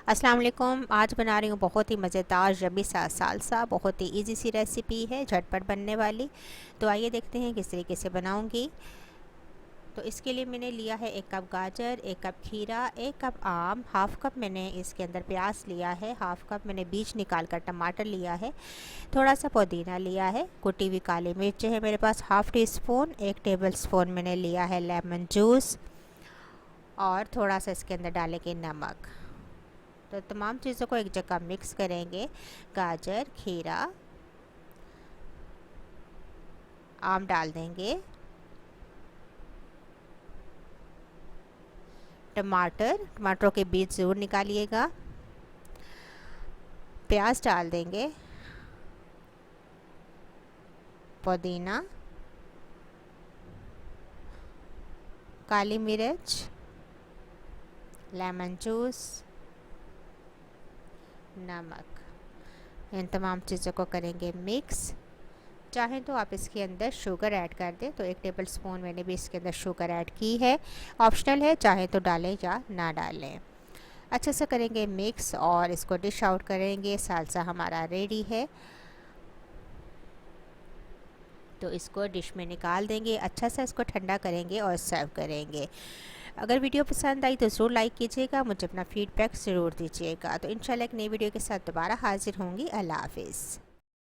अस्सलाम वालेकुम। आज बना रही हूँ बहुत ही मज़ेदार यम्मी सा सालसा। बहुत ही इजी सी रेसिपी है, झटपट बनने वाली। तो आइए देखते हैं किस तरीके से बनाऊँगी। तो इसके लिए मैंने लिया है 1 कप गाजर, 1 कप खीरा, 1 कप आम, हाफ़ कप मैंने इसके अंदर प्याज लिया है, हाफ़ कप मैंने बीज निकाल कर टमाटर लिया है, थोड़ा सा पुदीना लिया है, कुटी हुई काली मिर्च है मेरे पास half teaspoon, 1 tablespoon मैंने लिया है लेमन जूस और थोड़ा सा इसके अंदर डालेंगे नमक। तो तमाम चीज़ों को एक जगह मिक्स करेंगे। गाजर, खीरा, आम डाल देंगे, टमाटरों के बीज ज़रूर निकालिएगा, प्याज डाल देंगे, पुदीना, काली मिर्च, लेमन जूस, नमक। इन तमाम चीज़ों को करेंगे मिक्स। चाहें तो आप इसके अंदर शुगर ऐड कर दें, तो 1 टेबल स्पून मैंने भी इसके अंदर शुगर ऐड की है, ऑप्शनल है, चाहें तो डालें या ना डालें। अच्छे से करेंगे मिक्स और इसको डिश आउट करेंगे। सालसा हमारा रेडी है, तो इसको डिश में निकाल देंगे। अच्छा सा इसको ठंडा करेंगे और सर्व करेंगे। अगर वीडियो पसंद आई तो ज़रूर लाइक कीजिएगा, मुझे अपना फीडबैक ज़रूर दीजिएगा। तो इंशाल्लाह एक नई वीडियो के साथ दोबारा हाजिर होंगी। अल्लाह हाफ़िज़।